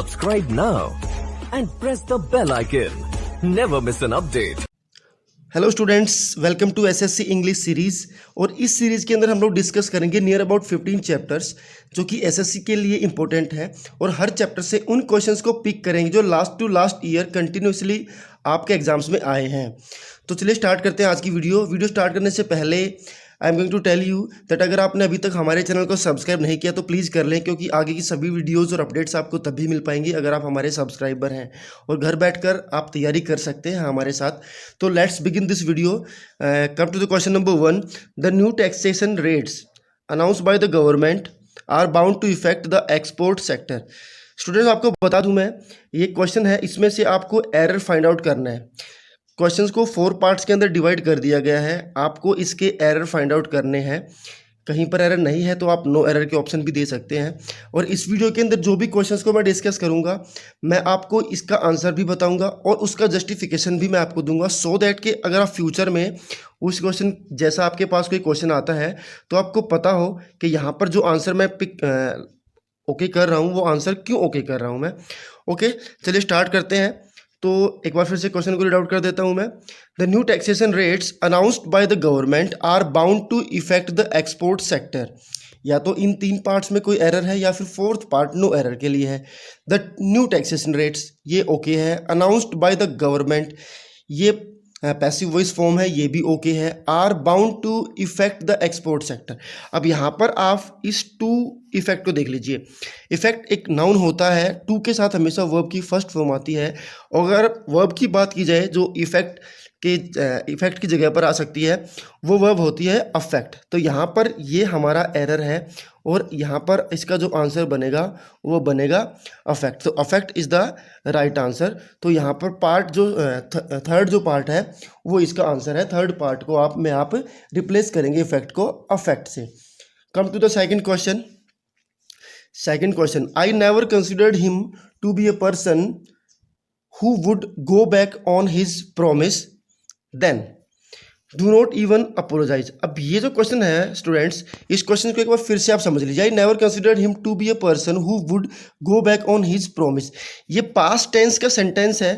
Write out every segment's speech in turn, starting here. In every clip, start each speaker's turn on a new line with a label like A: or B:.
A: Subscribe now and press the bell icon. Never miss an update.
B: Hello students, welcome to SSC English series. और इस series के अंदर हम लोग discuss करेंगे नियर अबाउट 15 चैप्टर्स जो कि एसएससी के लिए इंपॉर्टेंट है। और हर चैप्टर से उन क्वेश्चंस को पिक करेंगे जो last two last year continuously आपके एग्जाम्स में आए हैं। तो चलिए स्टार्ट करते हैं आज की वीडियो स्टार्ट करने से पहले I am going to tell you that अगर आपने अभी तक हमारे चैनल को सब्सक्राइब नहीं किया तो प्लीज़ कर लें, क्योंकि आगे की सभी वीडियोस और अपडेट्स आपको तभी मिल पाएंगी अगर आप हमारे सब्सक्राइबर हैं और घर बैठकर आप तैयारी कर सकते हैं हमारे साथ। तो let's begin this video. Come to the question number 1। The new taxation rates announced by the government are bound to effect the export sector. Students, आपको बता दूं मैं, ये क्वेश्चन है, इसमें से आपको एरर फाइंड आउट करना है। क्वेश्चंस को 4 पार्ट्स के अंदर डिवाइड कर दिया गया है, आपको इसके एरर फाइंड आउट करने हैं। कहीं पर एरर नहीं है तो आप नो एरर के ऑप्शन भी दे सकते हैं। और इस वीडियो के अंदर जो भी क्वेश्चंस को मैं डिस्कस करूंगा, मैं आपको इसका आंसर भी बताऊंगा और उसका जस्टिफिकेशन भी मैं आपको दूंगा, सो दैट कि अगर आप फ्यूचर में उस क्वेश्चन जैसा आपके पास कोई क्वेश्चन आता है तो आपको पता हो कि यहाँ पर जो आंसर मैं ओके कर रहा हूँ वो आंसर क्यों ओके कर रहा हूँ मैं। ओके, चलिए स्टार्ट करते हैं। तो एक बार फिर से क्वेश्चन को रीड आउट कर देता हूं मैं। The new taxation rates announced by the government are bound to effect the export sector. या तो इन 3 पार्ट्स में कोई एरर है या फिर 4th पार्ट नो एरर के लिए है। द न्यू टैक्सेशन रेट्स ये ओके है। अनाउंस्ड बाय द गवर्नमेंट ये पैसिव वॉइस फॉर्म है, ये भी ओके है। Are bound to effect the export sector. अब यहाँ पर आप इस टू इफेक्ट को देख लीजिए। इफेक्ट एक नाउन होता है, टू के साथ हमेशा वर्ब की फर्स्ट फॉर्म आती है। और अगर वर्ब की बात की जाए जो इफेक्ट की जगह पर आ सकती है, वो वर्ब होती है अफेक्ट। तो यहाँ पर ये हमारा एरर है और यहाँ पर इसका जो आंसर बनेगा वो बनेगा अफेक्ट। तो affect is the right answer. तो यहाँ पर पार्ट जो थर्ड जो पार्ट है वो इसका आंसर है। थर्ड पार्ट को आप रिप्लेस करेंगे इफेक्ट को अफेक्ट से। Come to the second question. Second question, I never considered him to be a person who would go back on his promise then do not even apologise. अब ये जो question है students, इस question को एक बार फिर से आप समझ लीजिए। I never considered him to be a person who would go back on his promise. ये पास्ट टेंस का सेंटेंस है,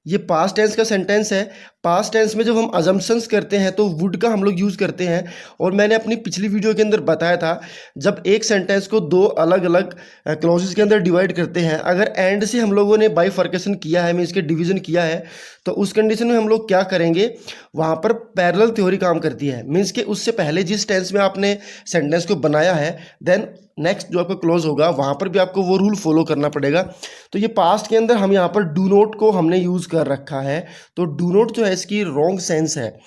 B: ये पास्ट टेंस का सेंटेंस है। पास्ट टेंस में जब हम अजम्पशंस करते हैं तो वुड का हम लोग यूज़ करते हैं। और मैंने अपनी पिछली वीडियो के अंदर बताया था, जब एक सेंटेंस को 2 अलग अलग क्लॉजेस के अंदर डिवाइड करते हैं, अगर एंड से हम लोगों ने बाइफर्केशन किया है, मीन्स के डिवीजन किया है, तो उस कंडीशन में हम लोग क्या करेंगे, वहाँ पर पैरेलल थ्योरी काम करती है। मीन्स के उससे पहले जिस टेंस में आपने सेंटेंस को बनाया है, देन नेक्स्ट जो आपका क्लोज होगा वहाँ पर भी आपको वो रूल फॉलो करना पड़ेगा। तो ये पास्ट के अंदर हम यहाँ पर डू नोट को हमने यूज़ कर रखा है, तो डू नोट जो है इसकी रॉन्ग सेंस है।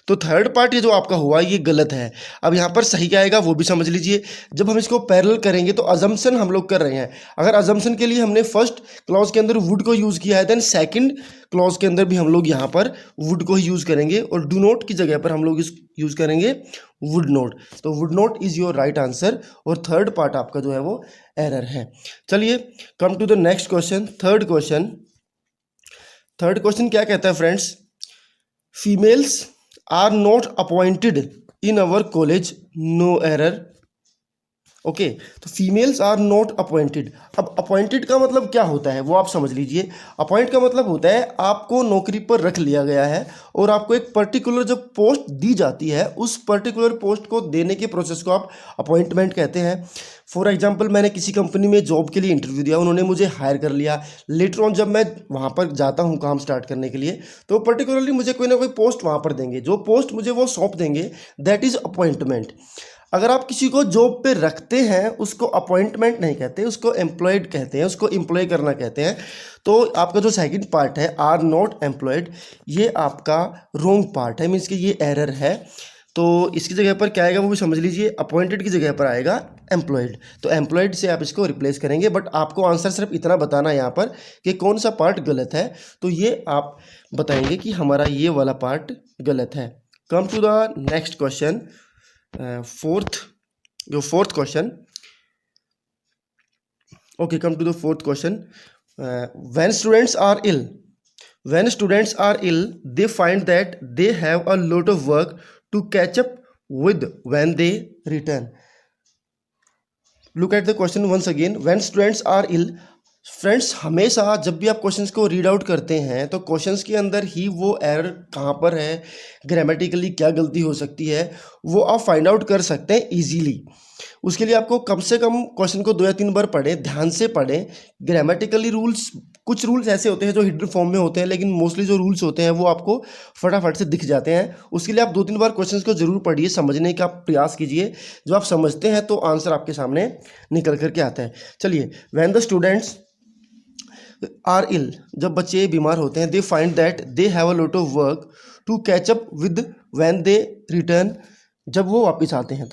B: तो थर्ड पार्ट ये जो आपका हुआ ये गलत है। अब यहाँ पर सही क्या आएगा वो भी समझ लीजिए। जब हम इसको पैरेलल करेंगे तो अजम्पशन हम लोग कर रहे हैं। अगर अजम्पशन के लिए हमने फर्स्ट क्लॉज के अंदर वुड को यूज़ किया है, देन सेकंड क्लॉज के अंदर भी हम लोग यहाँ पर वुड को ही यूज़ करेंगे और डू नोट की जगह पर हम लोग इस यूज़ करेंगे वुड नोट। तो would not is your right answer और थर्ड पार्ट आपका जो है वो एरर है। चलिए come to the next question. Third question क्या कहता है friends, females are not appointed in our college, no error. Okay, तो फीमेल्स आर नॉट अपॉइंटेड। अब अपॉइंटेड का मतलब क्या होता है वो आप समझ लीजिए। अपॉइंट का मतलब होता है आपको नौकरी पर रख लिया गया है और आपको एक पर्टिकुलर जब पोस्ट दी जाती है, उस पर्टिकुलर पोस्ट को देने के प्रोसेस को आप अपॉइंटमेंट कहते हैं। फॉर एग्जांपल, मैंने किसी कंपनी में जॉब के लिए इंटरव्यू दिया, उन्होंने मुझे हायर कर लिया। लेटर ऑन जब मैं वहाँ पर जाता हूँ काम स्टार्ट करने के लिए, तो पर्टिकुलरली मुझे कोई ना कोई पोस्ट वहाँ पर देंगे। जो पोस्ट मुझे वो सौंप देंगे, दैट इज़ अपॉइंटमेंट। अगर आप किसी को जॉब पे रखते हैं उसको अपॉइंटमेंट नहीं कहते, उसको एम्प्लॉयड कहते हैं, उसको एम्प्लॉय करना कहते हैं। तो आपका जो सेकंड पार्ट है आर नॉट एम्प्लॉयड, ये आपका रॉन्ग पार्ट है, मीन्स कि ये एरर है। तो इसकी जगह पर क्या आएगा वो भी समझ लीजिए। अपॉइंटेड की जगह पर आएगा एम्प्लॉयड। तो एम्प्लॉयड से आप इसको रिप्लेस करेंगे, बट आपको आंसर सिर्फ इतना बताना है यहाँ पर कि कौन सा पार्ट गलत है। तो ये आप बताएंगे कि हमारा ये वाला पार्ट गलत है। Come to the next question, fourth question. Okay, come to the fourth question. When students are ill, they find that they have a lot of work to catch up with when they return. Look at the question once again. When students are ill, friends हमेशा जब भी आप questions को read out करते हैं तो questions के अंदर ही वो एरर कहाँ पर है, ग्रामेटिकली क्या गलती हो सकती है, वो आप फाइंड आउट कर सकते हैं इजीली। उसके लिए आपको कम से कम क्वेश्चन को 2 या 3 बार पढ़ें, ध्यान से पढ़ें। ग्रामेटिकली रूल्स, कुछ रूल्स ऐसे होते हैं जो हिडन फॉर्म में होते हैं, लेकिन मोस्टली जो रूल्स होते हैं वो आपको फटाफट से दिख जाते हैं। उसके लिए आप 2-3 बार क्वेश्चंस को जरूर पढ़िए, समझने का प्रयास कीजिए। जब आप समझते हैं तो आंसर आपके सामने निकल करके आता है। चलिए, when the students are ill, जब बच्चे बीमार होते हैं, they find that they have a lot of work to catch up with when they return, जब वो वापस आते हैं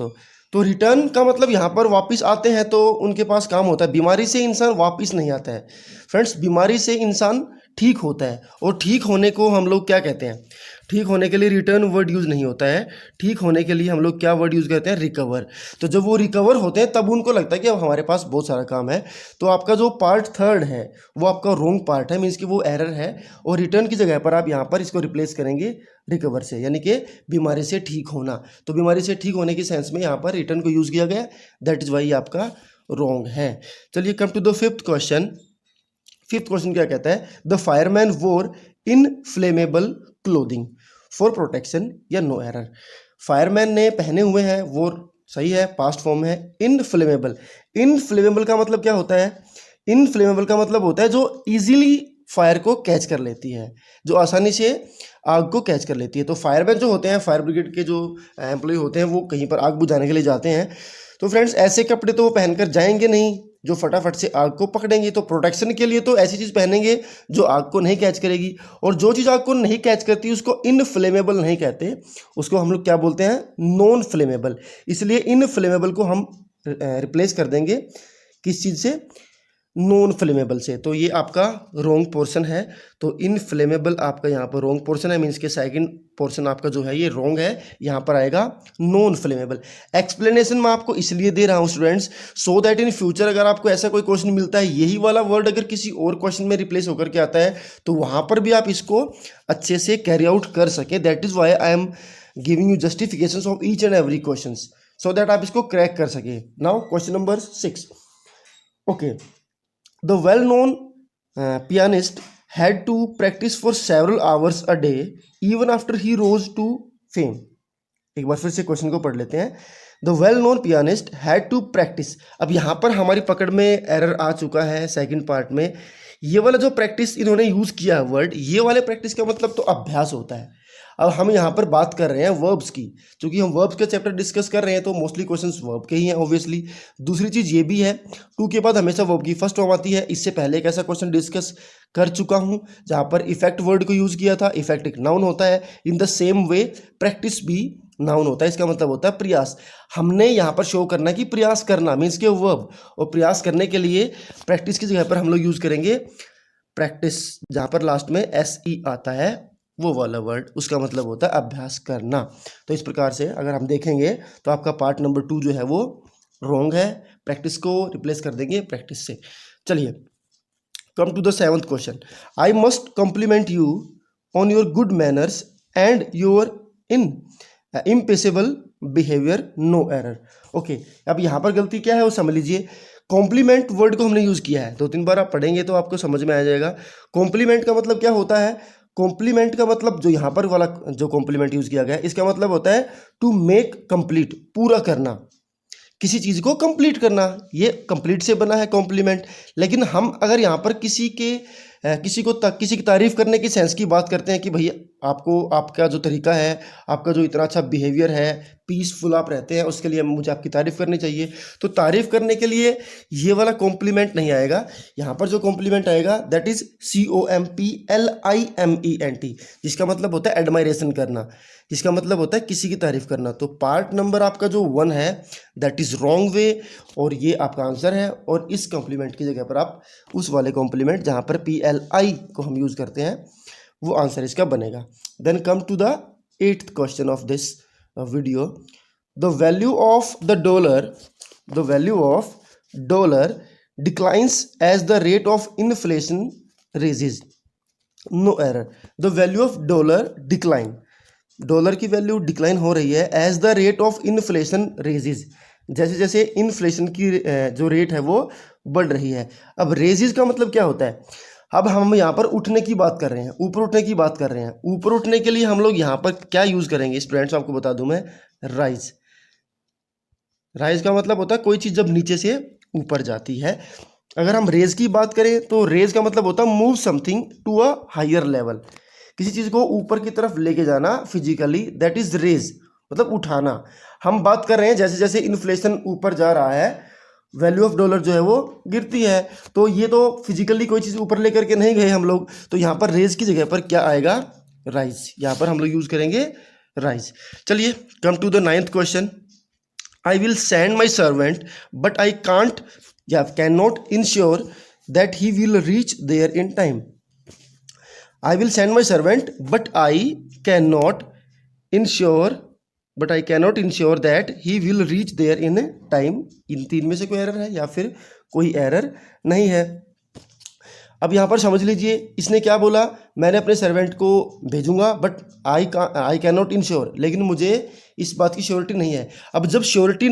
B: तो रिटर्न का मतलब यहाँ पर वापस आते हैं तो उनके पास काम होता है। बीमारी से इंसान वापस नहीं आता है फ्रेंड्स, बीमारी से इंसान ठीक होता है। और ठीक होने को हम लोग क्या कहते हैं? ठीक होने के लिए रिटर्न वर्ड यूज़ नहीं होता है, ठीक होने के लिए हम लोग क्या वर्ड यूज़ करते हैं? रिकवर। तो जब वो रिकवर होते हैं तब उनको लगता है कि अब हमारे पास बहुत सारा काम है। तो आपका जो पार्ट थर्ड है वो आपका रॉन्ग पार्ट है, मीन्स कि वो एरर है। और रिटर्न की जगह पर आप यहाँ पर इसको रिप्लेस करेंगे रिकवर से, यानी कि बीमारी से ठीक होना। तो बीमारी से ठीक होने के सेंस में यहाँ पर रिटर्न को यूज़ किया गया, दैट इज़ वाई आपका रॉन्ग है। चलिए, come to the fifth question. Fifth question क्या कहता है? The fireman wore inflammable clothing for protection, या नो एरर। फायरमैन ने पहने हुए हैं, वो सही है, पास्ट फॉर्म है। इनफ्लेमेबल, इनफ्लेमेबल का मतलब क्या होता है? इनफ्लेमेबल का मतलब होता है जो इजीली फायर को कैच कर लेती है, जो आसानी से आग को कैच कर लेती है। तो फायरमैन जो होते हैं, फायर ब्रिगेड के जो एम्प्लॉय होते हैं, वो कहीं पर आग बुझाने के लिए जाते हैं। तो फ्रेंड्स ऐसे कपड़े तो वो पहनकर जाएंगे नहीं जो फटाफट से आग को पकड़ेंगे। तो प्रोटेक्शन के लिए तो ऐसी चीज़ पहनेंगे जो आग को नहीं कैच करेगी। और जो चीज़ आग को नहीं कैच करती उसको इनफ्लेमेबल नहीं कहते, उसको हम लोग क्या बोलते हैं? Non flammable. इसलिए इनफ्लेमेबल को हम रिप्लेस कर देंगे किस चीज़ से? नॉन फ्लेमेबल से। तो ये आपका रॉन्ग पोर्शन है। तो इनफ्लेमेबल आपका यहाँ पर रॉन्ग पोर्शन है, मीन्स के सेकंड पोर्शन आपका जो है ये रॉन्ग है, यहाँ पर आएगा नॉन फ्लेमेबल। एक्सप्लेनेशन मैं आपको इसलिए दे रहा हूँ students, so that in future अगर आपको ऐसा कोई क्वेश्चन मिलता है, यही वाला वर्ड अगर किसी और क्वेश्चन में रिप्लेस होकर के आता है, तो वहाँ पर भी आप इसको अच्छे से कैरी आउट कर सकें। That is Y I am giving you justification of each and every question, so that आप इसको क्रैक कर सके। Now question number 6। Okay, the well-known pianist had to practice for several hours a day even after he rose to fame. एक बार फिर से question को पढ़ लेते हैं। The well known pianist had to practice. अब यहाँ पर हमारी पकड़ में एरर आ चुका है सेकंड पार्ट में। ये वाला जो प्रैक्टिस इन्होंने यूज़ किया है वर्ड, ये वाले प्रैक्टिस का मतलब तो अभ्यास होता है। अब हम यहाँ पर बात कर रहे हैं वर्ब्स की, क्योंकि हम वर्ब्स के चैप्टर डिस्कस कर रहे हैं तो मोस्टली क्वेश्चंस वर्ब के ही हैं ऑब्वियसली। दूसरी चीज़ ये भी है, टू के बाद हमेशा वर्ब की फर्स्ट फॉर्म आती है। इससे पहले एक ऐसा क्वेश्चन डिस्कस कर चुका हूँ जहाँ पर इफेक्ट वर्ड को यूज़ किया था। इफेक्ट एक नाउन होता है, in the same way practice भी नाउन होता है। इसका मतलब होता है प्रयास। हमने यहाँ पर शो करना कि प्रयास करना मीन्स के वर्ब, और प्रयास करने के लिए प्रैक्टिस की जगह पर हम लोग यूज़ करेंगे प्रैक्टिस, जहाँ पर लास्ट में SE आता है, वो वाला वर्ड, उसका मतलब होता है अभ्यास करना। तो इस प्रकार से अगर हम देखेंगे तो आपका पार्ट नंबर 2 जो है वो रॉन्ग है, प्रैक्टिस को रिप्लेस कर देंगे प्रैक्टिस से। चलिए, come to the 7th question. I must compliment you on your good manners and your impeccable behaviour, no error. Okay, अब यहाँ पर गलती क्या है वो समझ लीजिए। कॉम्प्लीमेंट वर्ड को हमने यूज़ किया है, 2-3 बार आप पढ़ेंगे तो आपको समझ में आ जाएगा। कॉम्प्लीमेंट का मतलब क्या होता है? कॉम्प्लीमेंट का मतलब जो यहाँ पर वाला जो कॉम्प्लीमेंट यूज़ किया गया है, इसका मतलब होता है टू मेक कंप्लीट, पूरा करना, किसी चीज़ को कंप्लीट करना। ये कंप्लीट से बना है कॉम्प्लीमेंट। लेकिन हम अगर यहाँ पर किसी की तारीफ़ करने की सेंस की बात करते हैं कि भैया आपको, आपका जो तरीका है, आपका जो इतना अच्छा बिहेवियर है, पीसफुल आप रहते हैं, उसके लिए मुझे आपकी तारीफ़ करनी चाहिए। तो तारीफ़ करने के लिए ये वाला कॉम्प्लीमेंट नहीं आएगा। यहाँ पर जो कॉम्प्लीमेंट आएगा दैट इज़ COMPLIMENT, जिसका मतलब होता है एडमायरेशन करना, जिसका मतलब होता है किसी की तारीफ़ करना। तो पार्ट नंबर आपका जो 1 है दैट इज़ रॉन्ग वे, और ये आपका आंसर है। और इस कॉम्प्लीमेंट की जगह पर आप उस वाले कॉम्प्लीमेंट जहाँ पर PLI को हम यूज़ करते हैं, वो आंसर इसका बनेगा। Then come to the 8th question of this video. The value of dollar declines as the rate of inflation raises, no error. The value of dollar decline, dollar की value decline हो रही है as the rate of inflation raises, जैसे जैसे inflation की जो rate है वो बढ़ रही है। अब रेजिज का मतलब क्या होता है? अब हम यहाँ पर उठने की बात कर रहे हैं, ऊपर उठने की बात कर रहे हैं। ऊपर उठने के लिए हम लोग यहाँ पर क्या यूज़ करेंगे स्टूडेंट्स, आपको बता दूं मैं, राइज। राइज का मतलब होता है कोई चीज़ जब नीचे से ऊपर जाती है। अगर हम रेज की बात करें तो रेज का मतलब होता है move something to a higher level, किसी चीज़ को ऊपर की तरफ लेके जाना फिजिकली, दैट इज रेज, मतलब उठाना। हम बात कर रहे हैं जैसे जैसे इन्फ्लेशन ऊपर जा रहा है, वैल्यू ऑफ डॉलर जो है वो गिरती है, तो ये तो फिजिकली कोई चीज़ ऊपर लेकर के नहीं गए हम लोग, तो यहाँ पर रेज की जगह पर क्या आएगा? राइज। यहाँ पर हम लोग यूज़ करेंगे राइज। चलिए come to the 9th question. I will send my servant but I can't या can not ensure that he will reach there in time. I will send my servant but I can not ensure that he will reach there in time. इन तीन में से कोई error है या फिर कोई एरर नहीं है? अब यहाँ पर समझ लीजिए, इसने क्या बोला, मैंने अपने सर्वेंट को भेजूंगा but I can not ensure, लेकिन मुझे इस बात की श्योरिटी नहीं है। अब जब श्योरिटी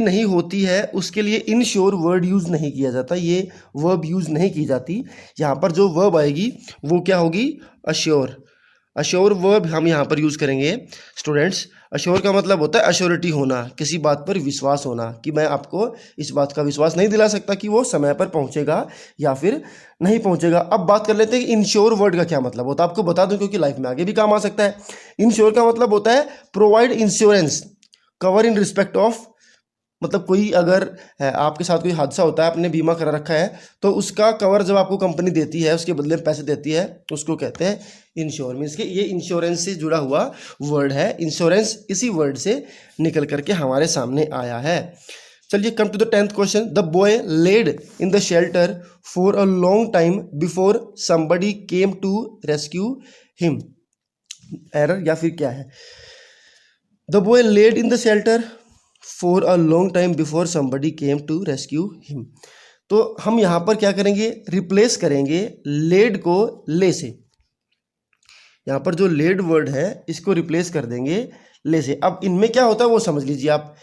B: नहीं होती है उसके लिए इनश्योर वर्ड यूज़ नहीं किया जाता, ये वर्ब यूज़ नहीं की जाती। यहाँ पर जो वर्ब आएगी वो क्या होगी? अश्योर। अश्योर वर्ब हम यहाँ पर यूज़ करेंगे स्टूडेंट्स। अश्योर का मतलब होता है अश्योरिटी होना, किसी बात पर विश्वास होना, कि मैं आपको इस बात का विश्वास नहीं दिला सकता कि वो समय पर पहुँचेगा या फिर नहीं पहुँचेगा। अब बात कर लेते हैं कि इंश्योर वर्ड का क्या मतलब होता है। आपको बता दूं क्योंकि लाइफ में आगे भी काम आ सकता है। इंश्योर का मतलब होता है provide insurance, cover in respect of, मतलब कोई अगर आपके साथ कोई हादसा होता है, आपने बीमा करा रखा है, तो उसका कवर जब आपको कंपनी देती है, उसके बदले में पैसे देती है, तो उसको कहते हैं इंश्योर। मीन्स कि ये इंश्योरेंस से जुड़ा हुआ वर्ड है। इंश्योरेंस इसी वर्ड से निकल करके हमारे सामने आया है। चलिए come to the 10th question. The boy laid in the shelter for a long time before somebody came to rescue him. Error या फिर क्या है? The boy laid in the shelter for a long time before somebody came to rescue him. तो हम यहाँ पर क्या करेंगे? रिप्लेस करेंगे लेड को ले से। यहाँ पर जो लेड वर्ड है इसको रिप्लेस कर देंगे ले से। अब इनमें क्या होता है वो समझ लीजिए आप।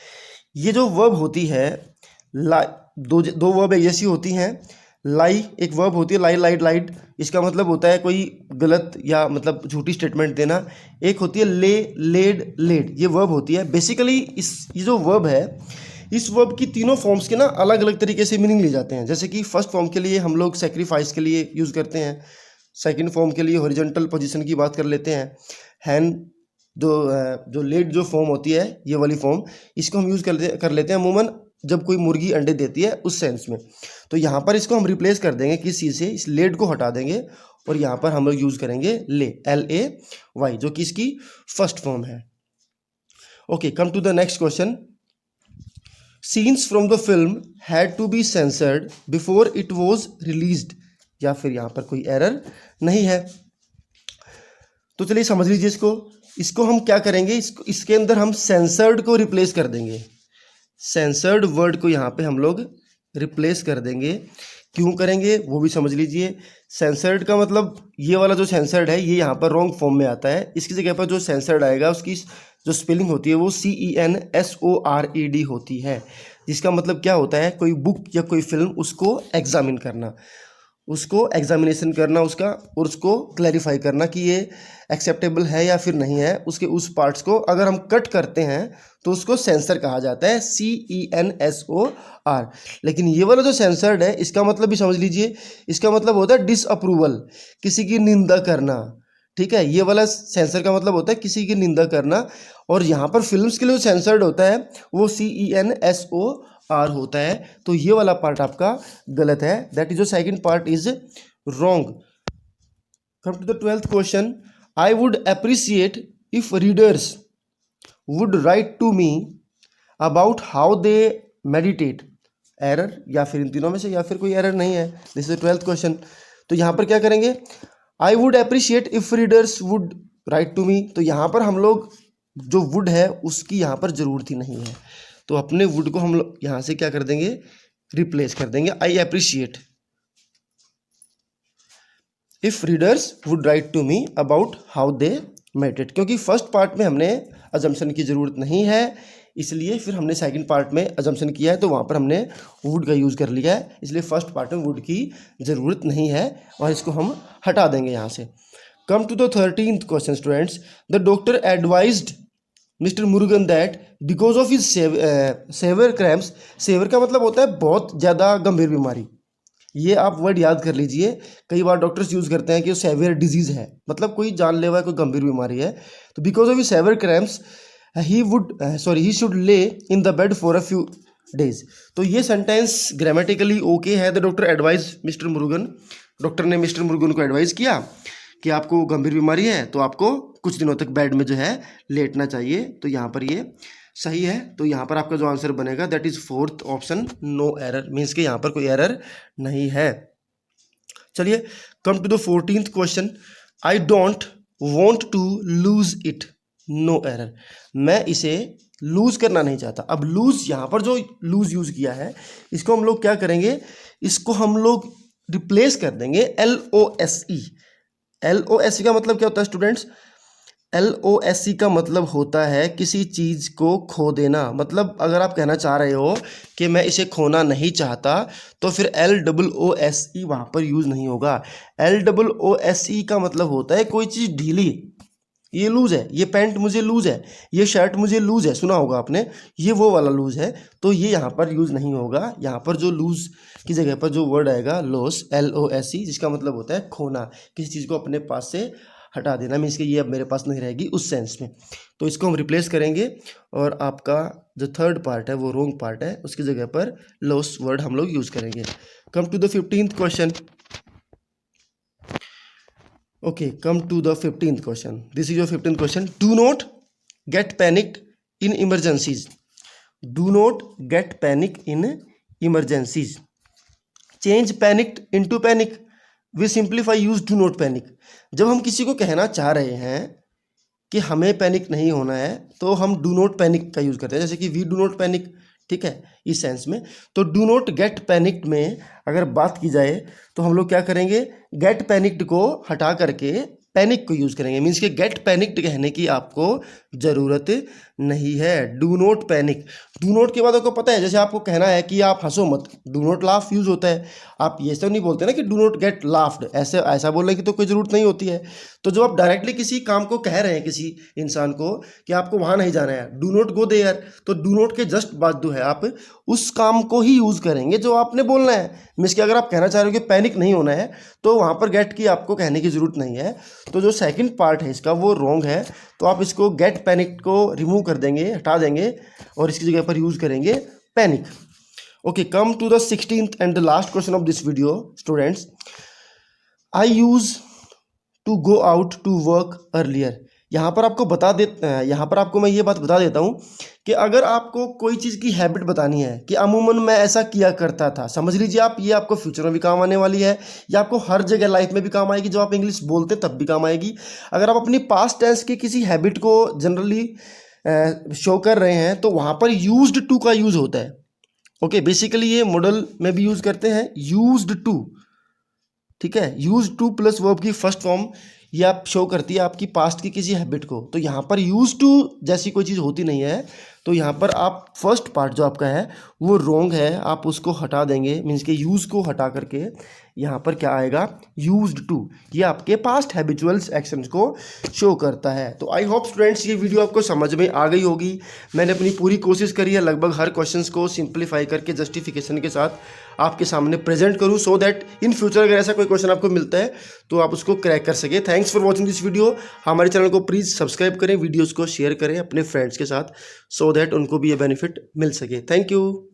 B: ये जो वर्ब होती है, दो वर्ब एक जैसी होती हैं। लाई एक वर्ब होती है, लाई लाइड लाइड, इसका मतलब होता है कोई गलत या मतलब झूठी स्टेटमेंट देना। एक होती है ले लेड लेड, ये वर्ब होती है। बेसिकली ये जो वर्ब है, इस वर्ब की तीनों फॉर्म्स के ना अलग अलग तरीके से मीनिंग लिए जाते हैं। जैसे कि फर्स्ट फॉर्म के लिए हम लोग सेक्रीफाइस के लिए यूज़ करते हैं, सेकंड फॉर्म के लिए हॉरिजॉन्टल पोजीशन की बात कर लेते हैं, हैन जो लेड जो फॉर्म होती है ये वाली फॉर्म, इसको हम यूज़ कर लेते हैं अमूमन जब कोई मुर्गी अंडे देती है उस सेंस में। तो यहाँ पर इसको हम रिप्लेस कर देंगे किस चीज़ से? इस लेड को हटा देंगे और यहाँ पर हम लोग यूज़ करेंगे ले, LAY, जो कि इसकी फर्स्ट फॉर्म है। Okay, come to the next question. Scenes from the film had to be censored before it was released, या फिर यहाँ पर कोई एरर नहीं है। तो चलिए समझ लीजिए इसको हम क्या करेंगे, इसके अंदर हम सेंसर्ड को रिप्लेस कर देंगे। सेंसर्ड वर्ड को यहाँ पे हम लोग रिप्लेस कर देंगे। क्यों करेंगे वो भी समझ लीजिए। सेंसर्ड का मतलब ये वाला जो सेंसर्ड है ये यहाँ पर रॉन्ग फॉर्म में आता है। इसकी जगह पर जो सेंसर्ड आएगा उसकी जो स्पेलिंग होती है वो CENSORED होती है, जिसका मतलब क्या होता है? कोई बुक या कोई फिल्म उसको एग्जामिन करना, उसको एग्जामिनेशन करना उसका, और उसको क्लैरिफाई करना कि ये एक्सेप्टेबल है या फिर नहीं है। उसके उस पार्ट्स को अगर हम कट करते हैं तो उसको सेंसर कहा जाता है, CENSOR। लेकिन ये वाला जो सेंसर्ड है इसका मतलब भी समझ लीजिए, इसका मतलब होता है डिसअप्रूवल, किसी की निंदा करना। ठीक है, ये वाला सेंसर का मतलब होता है किसी की निंदा करना। और यहाँ पर फिल्म्स के लिए जो सेंसर्ड होता है वो CENSOR होता है। तो ये वाला पार्ट आपका गलत है, दैट इज जो second part is wrong. Come to the 12th question. I would appreciate if readers would write to me about how they meditate. Error या फिर इन तीनों में से या फिर कोई एरर नहीं है। This is 12th question. तो यहाँ पर क्या करेंगे? I would appreciate if readers would write to me. तो यहाँ पर हम लोग जो वुड है उसकी यहाँ पर ज़रूरत ही नहीं है, तो अपने वुड को हम लोग यहाँ से क्या कर देंगे? रिप्लेस कर देंगे I appreciate if readers would write to me about how they meditate. क्योंकि फर्स्ट पार्ट में हमने अजम्पशन की ज़रूरत नहीं है, इसलिए फिर हमने सेकंड पार्ट में अजम्पशन किया है, तो वहाँ पर हमने वुड का यूज़ कर लिया है, इसलिए फर्स्ट पार्ट में वुड की ज़रूरत नहीं है और इसको हम हटा देंगे यहाँ से। Come to the 13th question students, the doctor advised mister Murugan that because of his severe cramps, severe का मतलब होता है बहुत ज़्यादा गंभीर बीमारी, ये आप वर्ड याद कर लीजिए, कई बार डॉक्टर्स यूज़ करते हैं कि वो सेवियर डिजीज़ है, मतलब कोई जानलेवा कोई गंभीर बीमारी है, तो because of his severe cramps he should lie in the bed for a few days. तो ये सेंटेंस ग्रामेटिकली ओके है। The doctor advise mister Murugan, doctor ने मिस्टर मुरुगन को एडवाइस किया कि आपको गंभीर बीमारी है तो आपको कुछ दिनों तक बेड में जो है लेटना चाहिए, तो यहाँ पर ये सही है। तो यहाँ पर आपका जो आंसर बनेगा that is fourth option, no error, means कि यहाँ पर कोई एरर नहीं है। चलिए come to the 14th question, I don't want to lose it, no error, मैं इसे लूज़ करना नहीं चाहता। अब लूज़ यहाँ पर जो लूज़ यूज़ किया है इसको हम लोग क्या करेंगे, इसको हम लोग रिप्लेस कर देंगे LOSE। LOSE का मतलब क्या होता है स्टूडेंट्स, LOSE का मतलब होता है किसी चीज़ को खो देना, मतलब अगर आप कहना चाह रहे हो कि मैं इसे खोना नहीं चाहता तो फिर LOOSE वहाँ पर यूज़ नहीं होगा। LOOSE का मतलब होता है कोई चीज़ ढीली, ये लूज़ है, ये पैंट मुझे लूज़ है, ये शर्ट मुझे लूज़ है, सुना होगा आपने, ये वो वाला लूज़ है, तो ये यहाँ पर यूज़ नहीं होगा। यहाँ पर जो लूज़ की जगह पर जो वर्ड आएगा लॉस, LOSE, जिसका मतलब होता है खोना, किसी चीज़ को अपने पास से हटा देना, मीन्स कि ये अब मेरे पास नहीं रहेगी उस सेंस में, तो इसको हम रिप्लेस करेंगे और आपका जो थर्ड पार्ट है वो रॉन्ग पार्ट है, उसकी जगह पर लॉस वर्ड हम लोग यूज़ करेंगे। Come to the 15th question, okay, come to the 15th question, this is your 15th question, do not get panicked in emergencies, do not get panic in emergencies, change panicked into panic, we simplify use do not panic। जब हम किसी को कहना चाह रहे हैं कि हमें पैनिक नहीं होना है तो हम डू नॉट पैनिक का यूज़ करते हैं, जैसे कि वी डू नॉट पैनिक, ठीक है, इस सेंस में। तो डू नॉट गेट पैनिक्ड में अगर बात की जाए तो हम लोग क्या करेंगे, गेट पैनिक्ड को हटा करके पैनिक को यूज़ करेंगे, मीन्स कि गेट पैनिक्ड कहने की आपको ज़रूरत नहीं है, do not panic. Do not के बाद आपको पता है, जैसे आपको कहना है कि आप हंसो मत, डू नॉट लाफ यूज़ होता है, आप ये सब नहीं बोलते ना कि डू नॉट गेट लाफ्ड, ऐसा बोलने की तो कोई ज़रूरत नहीं होती है। तो जब आप डायरेक्टली किसी काम को कह रहे हैं किसी इंसान को कि आपको वहाँ नहीं जाना है, डू नॉट गो देयर, तो डू नॉट के जस्ट बाद जो है आप उस काम को ही यूज़ करेंगे जो आपने बोलना है, मीन्स कि अगर आप कहना चाह रहे हो कि पैनिक नहीं होना है तो वहाँ पर गेट की आपको कहने की ज़रूरत नहीं है। तो जो सेकंड पार्ट है इसका वो रॉन्ग है, तो आप इसको गेट पैनिक को रिमूव कर देंगे, हटा देंगे और इसकी जगह पर यूज़ करेंगे panic. Okay, come to the 16th and the last question of this video students, I use to go out to work earlier. यहाँ पर आपको मैं ये बात बता देता हूँ कि अगर आपको कोई चीज़ की हैबिट बतानी है कि अमूमन मैं ऐसा किया करता था, समझ लीजिए आप, ये आपको फ्यूचर में भी काम आने वाली है या आपको हर जगह लाइफ में भी काम आएगी, जब आप इंग्लिश बोलते तब भी काम आएगी। अगर आप अपनी पास्ट टेंस की किसी हैबिट को जनरली शो कर रहे हैं तो वहाँ पर यूज्ड टू का यूज़ होता है। ओके, बेसिकली ये मॉडल में भी यूज़ करते हैं यूज्ड टू, ठीक है, यूज टू प्लस वर्ब की फर्स्ट फॉर्म ये आप शो करती है आपकी पास्ट की किसी हैबिट को, तो यहाँ पर यूज टू जैसी कोई चीज़ होती नहीं है, तो यहाँ पर आप फर्स्ट पार्ट जो आपका है वो रॉन्ग है, आप उसको हटा देंगे, मीन्स के यूज़ को हटा करके यहाँ पर क्या आएगा, यूज्ड टू, ये आपके पास्ट हैबिचुअल्स एक्शंस को शो करता है। तो आई होप स्टूडेंट्स ये वीडियो आपको समझ में आ गई होगी। मैंने अपनी पूरी कोशिश करी है लगभग हर क्वेश्चंस को सिंप्लीफाई करके जस्टिफिकेशन के साथ आपके सामने प्रेजेंट करूं, सो दैट इन फ्यूचर अगर ऐसा कोई क्वेश्चन आपको मिलता है तो आप उसको क्रैक कर सके। Thanks for watching this video. हमारे चैनल को प्लीज़ सब्सक्राइब करें, वीडियोज़ को शेयर करें अपने फ्रेंड्स के साथ, सो दैट उनको भी ये बेनिफिट मिल सके। Thank you.